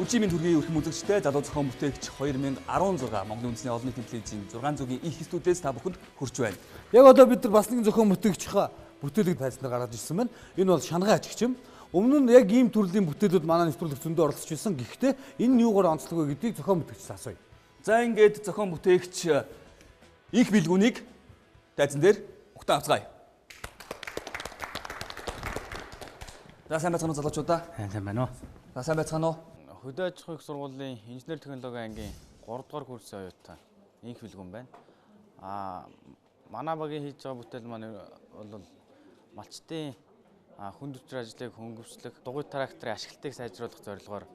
Хөгжимийн төргийн өрхөн үзэгчтэй залуу зохион бүтээгч 2016 Монголын үндэсний олон нийтийн телевизийн 6 зүгийн их студиэс та бүхэнд хүрч байна. Яг одоо бид нар бас нэгэн зохион бүтээгчийнхаа бүтээлийг тайлснаар гаргаж ирсэн байна. Энэ бол Шанхай ачигчим. Өмнө нь яг ийм төрлийн бүтээлүүд манай нэвтрүүлэг зөндөө оролцож байсан. Гэхдээ энэ юугаар онцлог вэ гэдгийг зохион бүтээгчээс асууя. За ингээд зохион бүтээгч их билгүүнийг тайзан дээр ухтан авцгаая. За сайн байцгаана уу залуучуудаа? Сайн байна уу? За сайн байцгаана уу? Хөдөө аж ахуйн их сургуулийн инженер технологи ангийн 3 дугаар курсын оюутан инх билгүн байна. Манай багийн хийж байгаа бүтээл маань бол малчтын хүнд хүчээр ажлыг хөнгөвчлөх, дугуй тракторын ашиглалтыг сайжруулах зорилгоор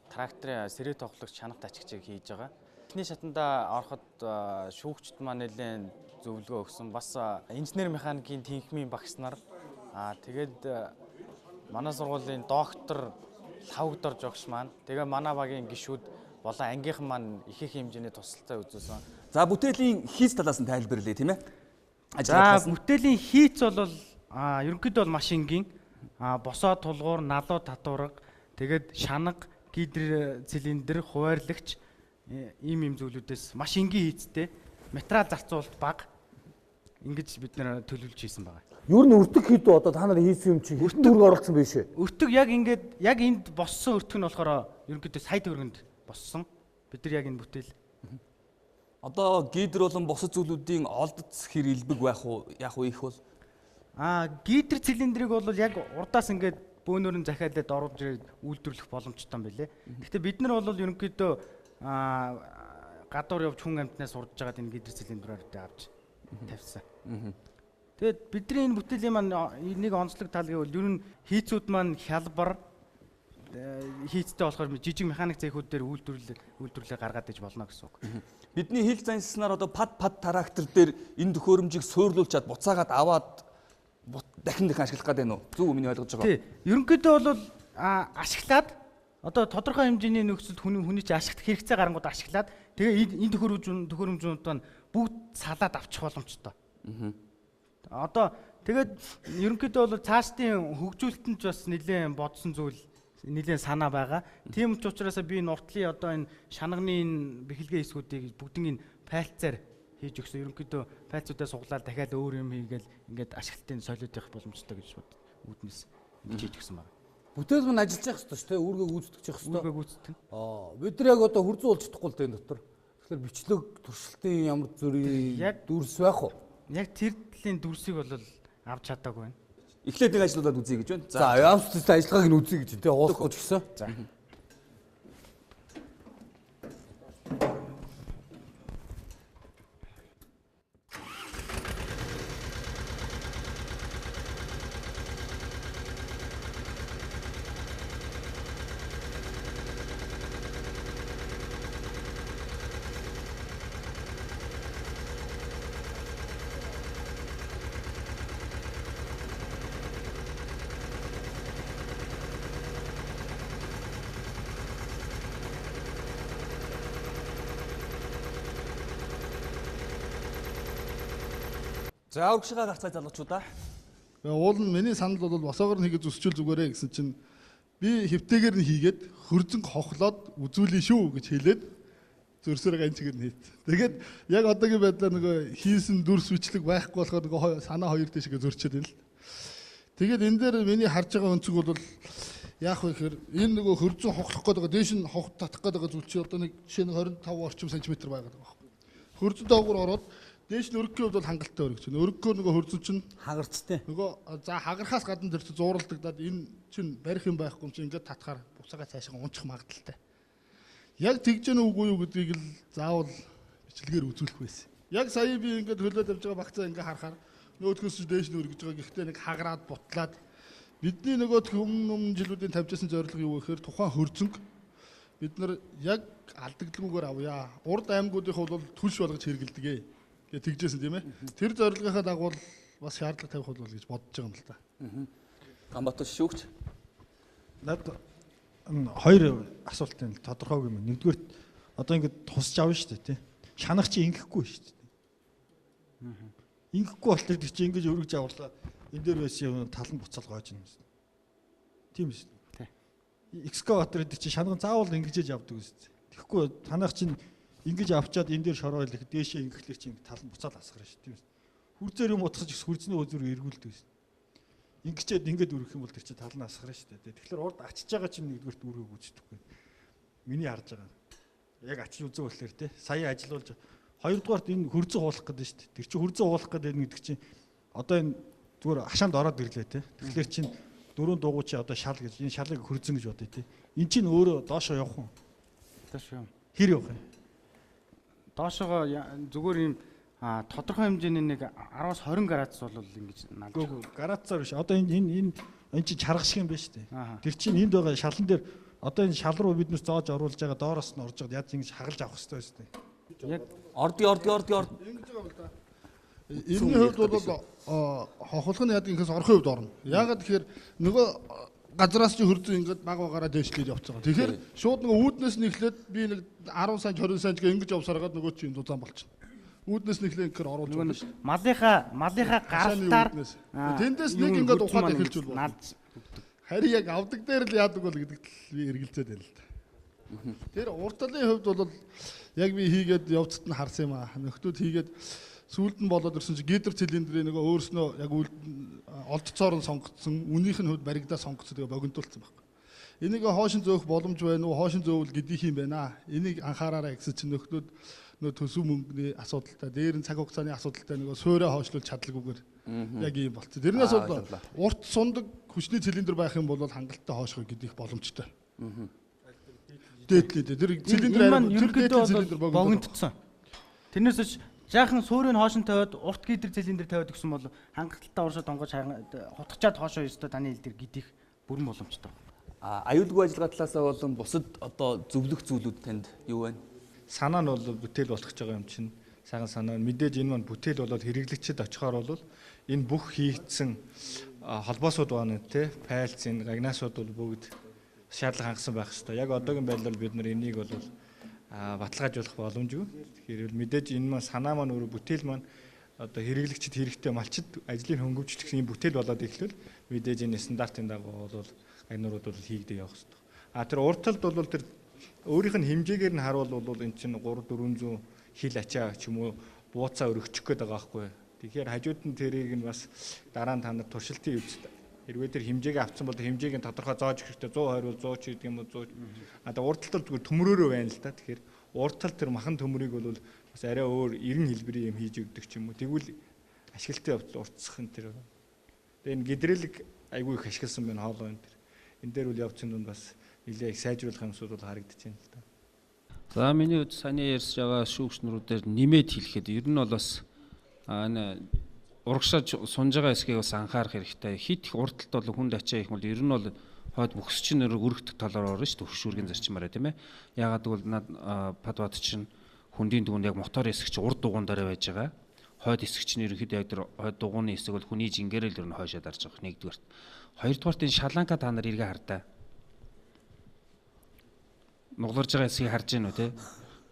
тракторын сэрээ тоглогч чанарт ачигчийг хийж байгаа. Эхний шатанда ороход шүүгчд маань нэлээд зөвлөгөө өгсөн. Бас инженер механикийн тэнхимийн багш нар тэгээд манай сургуулийн доктор Лавгдор жогш маань тэгээ манай багийн гишүүд болон ангийнхан маань их хэмжээний тусалцаа үзүүлсэн. За бүтээлийн хийц талаас нь тайлбарлая тийм ээ. За бүтээлийн хийц бол ерөнхийдөө бол маш энгийн босоо тулгуур, налуу татварга, тэгээд шанаг, гидр цилиндр, хуваарлагч ийм зүйлүүдээс маш энгийн хийцтэй материал зарцуулалт бага ингэж бид нэр төлөвлөж хийсэн байгаа. Юу н өртөг хэд одоо та нар хийсэн юм чи өртөг төгрөг оруулсан биш үү? Өртөг яг ингээд яг энд боссон өртөг нь болохоор ерөнхийдөө сая төгрөгөнд боссон. Бид нар яг энэ бүтээл. Одоо гидр болон бусад зүйлүүдийн олдц хэр илбэг байх уу? Яг уу их бол гидр цилиндрийг бол яг урдаас ингээд бөөнөр нь захиалаад оруулж ирээд үйлдвэрлэх боломжтой юм билэ. Гэхдээ бид нар бол ерөнхийдөө гадуур явж хүн амьтнаас урдж байгаад энэ гидр цилиндрээр авч тавьсан. Тэгээд бидний энэ бүтээлийн маань нэг онцлог тал гэвэл ер нь хийцүүд маань хялбар хийцтэй болохоор жижиг механик зэхүүд дээр үйлдвэрлэлээ гаргаад иж болно гэсэн үг. Бидний хил занснаар одоо пад трактор дээр энэ төхөөрөмжийг суйрлуулж чад буцаагаад аваад дахин ашиглах гэдэг нь үү? Зөв үү миний ойлгож байгаа? Тий. Ерөнхийдөө бол ашиглаад одоо тодорхой хэмжээний нөхцөлд хүний чинь ашиглах хэрэгцээ гарангууд ашиглаад тэгээ энэ төхөөрөмжүүд маань бүгд салаад авчих боломжтой. Одоо тэгээд ерөнхийдөө бол цаашдын хөгжүүлэлтэнд ч бас нэлээд бодсон зүйл нэлээд санаа байгаа. Тийм ч учраас би нуртлын одоо энэ шанагны энэ бэхэлгээ хэсгүүдийг бүгднийг пайлцаар хийж өгсөн. Ерөнхийдөө пайлцуудаа суглаад дахиад өөр юм хийгээл ингээд ашиглалтын солиод явах боломжтой гэж үүднээс хийж өгсөн байна. Бүтээл мань ажиллаж явах хэрэгтэй шүү дээ. Үүргээ гүйцэтгэж явах хэрэгтэй. Үүргээ гүйцэтгэх. Бид нар яг одоо хурцуу болж чадахгүй л дээ энэ дотор. Тэгэхээр бичлэг туршилтын ямар зүрийн яг дүрс байх уу? Яг тэр төрлийн дүрсийг бол авч чадаагүй байна. Эхлээд нэг ажлуудад үзье гэж байна. За явц ажиллагааг нь үзье гэж тий уулахгүй ч гэсэн. За. За урагшгаа гарцгаая залуучуудаа. Уул нь миний санал бол босоогоор нь хийгээд зүсчил зүгээрээ гэсэн чинь би хэвтэйгээр нь хийгээд хөрзөнг хохлоод үзүүлээ шүү гэж хэлээд зөрсөрөг энэ чигээр нь хийт. Тэгээд яг одоогийн байдлаар нөгөө хийсэн дүрс бичлэг байхгүй болохоор нөгөө санаа хоёр дэшгээ зөрчөөд байна л. Тэгээд энэ дээр миний харж байгаа өнцөг бол яах вэ гэхээр энэ нөгөө хөрзөн хохлох гэдэг дээш нь хохт татах гэдэг зүйл чи одоо нэг жишээ нь 25 орчим сантиметр байгаад байгаа байхгүй. Хөрзөн доогуур ороод дээш нь өргөхийн хувьд бол хангалттай өргөж байна. Өргөхөөр нөгөө хөрзөн чинь Хагарцтай. нөгөө за хагарахаас гадна тэр чинь зууралдагдаад энэ чинь барих юм байхгүй юм чинь ингээд татахаар буцаага цаашаа унчих магадaltaй. Яг тэгж гэнэ үгүй юу гэдгийг л заавал бичлэгээр үзүүлэх байсан. Яг сая би ингээд хөлөөд авч байгаа багцаа ингээд харахаар нөгөөдгөөс дээш нь өргөж байгаа. Гэхдээ нэг хагараад бутлаад бидний нөгөө өмнө жилүүдийн тавьжсэн зорилго юу гэхээр тухайн хөрзөнг бид нар яг алдагдalgүйгээр авъя. Урд аймагуудынх бол түлш болгож хэрэгэлдэг ээ. Гэж тэгжсэн тийм ээ. Тэр зорилгынхаа дагуу бас шаардлага тавих бол гэж бодож байгаа юм л да. Ганбатар шүүгч. Наад хоёр асуулт энэ тодорхойг юм. Нэгдүгээр одоо ингэ тусч авна шүү дээ тий. Шанах чи ингэхгүй шүү дээ. Ингэхгүй болтол тэр чи ингэж өргөж аварлаа. Энэ дээр байсан юм тал нь буцаал гоож байна. Тийм шүү дээ. экскаватор гэдэг чинь шанган заавал ингэж явдаг үст. Тэгэхгүй танах чинь ингэж авчаад энэ дээр шороол их дээшээ ингэхлээр чинь тал нь буцаад асгарна шүү тийм. Хүрзээр юм утгаж хүрзнээ өзөр эргүүлдэг үст. Ингэчээд ингэж өргөх юм бол тэр чинь тал нь асгарна шүү дээ. Тэгэхээр урд ачиж байгаа чинь нэгдүгээрт үргэг үүсдэхгүй. Миний харж байгаа. Яг ачиж үзэн болохоор те сая ажиллуулж хоёрдугаарт энэ хөрзөө хуулах гэдэг шүү дээ. Тэр чинь хөрзөө хуулах гэдэг чинь одоо энэ зүгээр хашаанд ороод ирлээ те. Тэгэхээр чинь дөрөв дуугуу чи одоо шал гэж энэ шалыг хөрзөн гэж бодъё те. Эн чинь өөрөө доошоо явах уу? Доош юм. Хэр явах юм? Доошоо зүгээр юм тодорхой хэмжээний нэг 10-аас 20 градус бол ингэж налж. Градусаар биш. Одоо энэ чинь чарга шиг юм байна шүү дээ. Тэр чинь энд байгаа шалан дээр одоо энэ шал руу биднээс зоож оруулж байгаа доороос нь орж байгаа яаж ингэж хагалж авах хэрэгтэй шүү дээ. Яг Орди. Ингэж байгаа юм л да. Энэний хувьд бол хохолгоны яд ингээс орохын хувьд орно. Яагаад тэгэхээр нөгөө газраас чи хөрзөө ингээд баг багаараа дэвшлээд явцгаа. Тэгэхээр шууд нөгөө үүднээс нь эхлээд би нэг 10 см 20 см гэж ингэж явсараад нөгөө чи дузаан болчихно. Үүднээс нь эхлээ ингээд оруулж байгаа шүү. малынхаа гаралтаар тэндээс нэг ингээд ухаад эхэлж байна. Харин яг авдаг дээр л яадаг бол гэдэгт би эргэлзээд байна л да. Тэр уртлын хувьд бол яг би хийгээд явцад нь харсан юм аа. Нөхдүүд хийгээд сүүлд нь болоод ирсэн чи гидр цилиндрийн нөгөө өөрснөө яг олдцоор нь сонгогдсон, үнийх нь хувьд баригдаа сонгогдсон тэгээ богинотулсан байхгүй. Энийг хоошин зөөх боломж байна уу? Хоошин зөөвөл гэдих юм байна. Энийг анхаараарай гэсэн чинь нөхдүүд нөгөө төсөв мөнгөний асуудалтай, дээр нь цаг хугацааны асуудалтай нөгөө суурэ хойшлуулж чадлаггүйгээр яг ийм болцсон. Тэрнээс бол урт сундаг хүчний цилиндр байх юм бол хангалттай хоошгоо гэдих боломжтой. Дээдлээ. Тэр цилиндр богинотсон. Тэрнээс жаахан суурийг хоошин тавиад урт гидр цилиндр тавиад гэсэн бол хангалттай уршаад онгож хутгачаад хоошоо ёстой таны хэл дээр гидих бүрэн боломжтой. Аюулгүй ажиллагаа талаасаа болон бусад одоо зөвлөх зүйлүүд танд юу байна? Санаа нь бол бүтээл болгож байгаа юм чинь сайхан санаа. Мэдээж энэ маань бүтээл болоод хэрэглэгчэд очихоор бол энэ бүх хийгдсэн холбоосууд байна те файлцын гагнаасууд бол бүгд шаардлага хангасан байх хэрэгтэй. Яг одоогийн байдлаар бид нар энийг бол баталгаажуулах боломжгүй. Тэгэхээр мэдээж энэ маань санаа маань өөрөө бүтээл маань одоо хэрэглэгчд хэрэгтэй малчид ажлын хөнгөвчлөх юм бүтээл болоод ирэхлээр мэдээж энэ стандартын дагуу бол агнуурууд бол хийгдээ явах хэрэгтэй. Тэр урталд бол тэр өөрийнх нь хэмжээгээр нь харуул бол энэ чинь 300-400 хил ачаа ч юм уу бууцаа өргөчих гээд байгаа байхгүй. Тэгэхээр хажууд нь тэрийг нь бас дараа нь та нар туршилтын үедээ хэрвээ тэр хэмжээг авсан бол хэмжээг нь тодорхой зааж хэрэгтэй 120 бол 100 ч гэдэг юм уу 100. Урталт бол зүгээр төмрөөрөө байна л та. Тэгэхээр урталт тэр махан төмрийг бол бас арай өөр 90 хэлбэрийн юм хийж өгдөг ч юм уу. Тэгвэл ашиглалтын явдал уртсах нь тэр. Тэгээ энэ гидрэлэг айгүй их ашигласан байна хоолой энэ тэр. Энэ дээр үл явцын дунд бас нэлээ их сайжруулах юмсууд бол харагдаж байна л да. За миний хувьд саний ярьж байгаа шүүгчнэрүүдээр нэмээд хэлэхэд ер нь бол бас энэ урагшааж сунж байгаа хэсгийг бас анхаарах хэрэгтэй. Хит их урталт бол хүнд ачаа их бол ер нь бол хойд бөхсчин өргөдөх талаар орно шүү дээ. Хөшүүргийн зарчмаараа тийм ээ. Яагаад гэвэл над Падбат чинь хүндийн дүгнэд яг мотор хэсэг чи урд дугуун дараа байж байгаа. Хойд хэсэг чинь ерөнхийдөө яг тэр хойд дугууны хэсэг бол хүний жингэрэл ер нь хойшоо дарж байгаа нэгдүгээрт. Хоёрдугаарт энэ шаланка та нар эргээ хардаа. Нугларж байгаа хэсгийг харж байна уу те?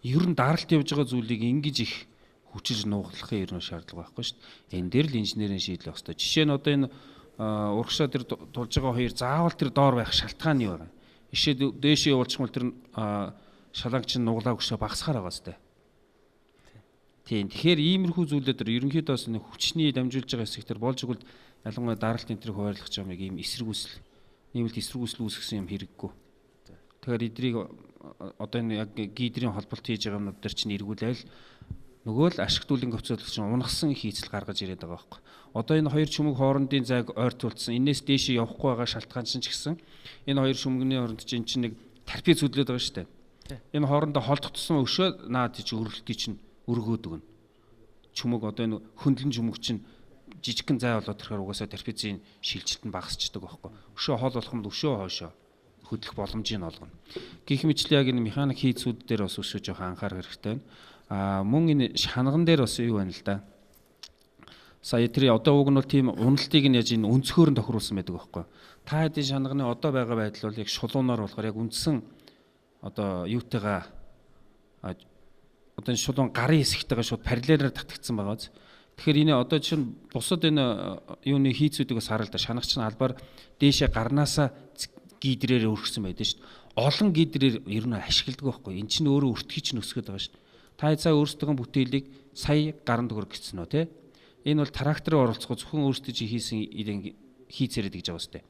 Ер нь даралт явж байгаа зүйлийг ингэж их хүчиж нуглахын ер нь шаардлага байхгүй шүү дээ. Энэ дээр л инженерийн шийдэл байх хэрэгтэй. Жишээ нь одоо энэ урагшаа тэр тулж байгаа хоёр заавал тэр доор байх шалтгаан нь юу вэ? Ишээ дээшээ явуулчихвал тэр шаланг чинь нуглаа өгшөө багасгаар байгаа сте. Тийм. Тэгэхээр иймэрхүү зүйлүүд төр ерөнхийдөө бас нэг хүчний дамжуулж байгаа хэсэг төр болж игэл ялангуяа даралт энэ төрөйг хуваарлах юм ийм эсэргүүцэл нэмэлт эсэргүүцэл үүсгэсэн юм хэрэггүй. Тэгэхээр эдрийг одоо энэ яг гидрийн холболт хийж байгаа юмнууд төр чинь эргүүлээл нөгөө л ашигт үлэн гоцоолох чинь унахсан хийцэл гаргаж ирээд байгаа байхгүй. Одоо энэ хоёр чүмэг хоорондын зайг ойртуулсан. Энээс дээшээ явахгүй байгаа шалтгаан чинь ч гэсэн энэ хоёр чүмэгний хооронд чинь нэг тарпиц хөдлөд байгаа шүү дээ. Энэ хоорондоо холдох тусам өшөө наад чи өргөлтий чинь өргөөд өгнө. Чүмэг одоо энэ хөндлөн чүмэг чинь жижигхэн зай болоод тэрхээр угаасаа тарпицын шилжилт нь багасчдаг байхгүй. Өшөө хол болох юм өшөө хоошоо хөдлөх боломжийг олгоно. Гэх мэтлээ яг энэ механик хийцүүд дээр бас өшөө жоохон анхаарах хэрэгтэй байна. Мөн энэ шанаган дээр бас юу байна л да. Сая тэр одоо уг нь бол тийм уналтыг нь яаж энэ өнцгөр нь тохируулсан байдаг байхгүй. Та хэдийн шанагны одоо байгаа байдал бол яг шулуунаар болохоор яг үндсэн одоо юутайгаа одоо энэ шулуун гарын хэсэгтэйгээ шууд параллелаар татагдсан байгаа. Тэгэхээр энэ одоо чинь бусад энэ юуны хийцүүдийг бас хараа л да. Шанагч нь албаар дээшээ гарнаасаа гидрээр өргөсөн байдаг шүү дээ. Олон гидрээр ер нь ашигладаг байхгүй. Эн чинь өөрөө өртгий чинь өсгöd байгаа шүү дээ. Та цаа өөрсдөө бүтээлийг сая гаруй төгрөг гэсэн үү те. Энэ бол тракторын оролцоогоо зөвхөн өөрсдөө чи хийсэн хийцээрэй гэж байгаа шүү дээ.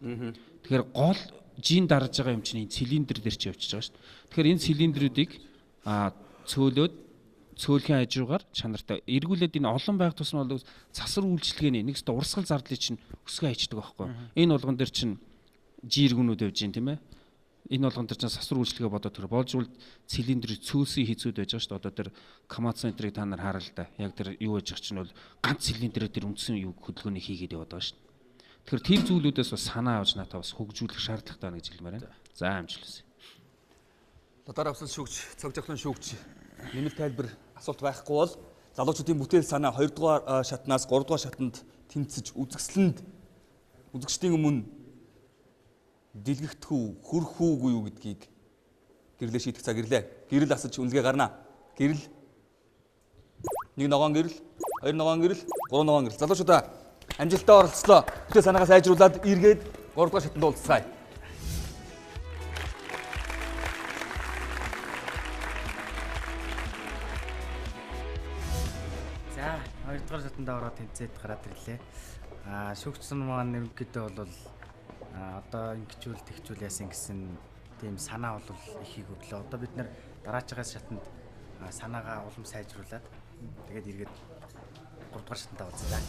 Тэгэхээр гол жин дарж байгаа юм чинь энэ цилиндр дээр чи явчихж байгаа шүү дээ. Тэгэхээр энэ цилиндрүүдийг цөөлөөд цөөлхийн хажуугаар чанартай эргүүлээд энэ олон байх тусмаа бол засвар үйлчлэгээний нэгс урсгал зардлыг чинь өсгөө хайчдаг байхгүй. Энэ болгон дээр чинь жиргүүнүүд явж гин тийм ээ. Энэ болгон дээр чинь засвар үйлчлэгээ бодоод тэр болж үл цилиндр цөөлсөн хийцүүд байж байгаа шүү дээ. Одоо тэр команд центрыг та нар хараа л да. Яг тэр юу байж байгаа чинь бол ганц цилиндрээр тэр үндсэн юу хөдөлгөөнийг хийгээд яваад байгаа шүү дээ. Тэгэхээр тэр зүйлүүдээс бас санаа авч надад бас хөгжүүлэх шаардлагатай байна гэж хэлмээр байна. За амжилт. Дотор авсан шүүгч, цог жавхлан шүүгч нэмэлт тайлбар асуулт байхгүй бол залуучуудын бүтээл санаа 2 дугаар шатнаас 3 дугаар шатанд тэмцэж үзэгчдийн өмнө дэлгэгдэх үү, хөрөх үгүй юу гэдгийг гэрлээ шийдэх цаг ирлээ. Гэрэл асаж үнэлгээ гарна. Гэрэл 1 ногоон гэрэл, 2 ногоон гэрэл, 3 ногоон гэрэл. Залуучуудаа амжилттай оролцлоо. Бүтээл санаагаа сайжруулад эргээд 3 дугаар шатанд уулзцгаая. За 2 дугаар шатанд ороод тэнцээд гараад ирлээ. Шүүгчсэн маань ерөнхийдөө бол одоо ингэчүүл тэгчүүл яасан гэсэн тийм санаа бол ихийг өглөө. Одоо бид нэр дараачигаас шатанд санаагаа улам сайжруулад тэгээд эргээд 3 дугаар шатанд уулзлаа.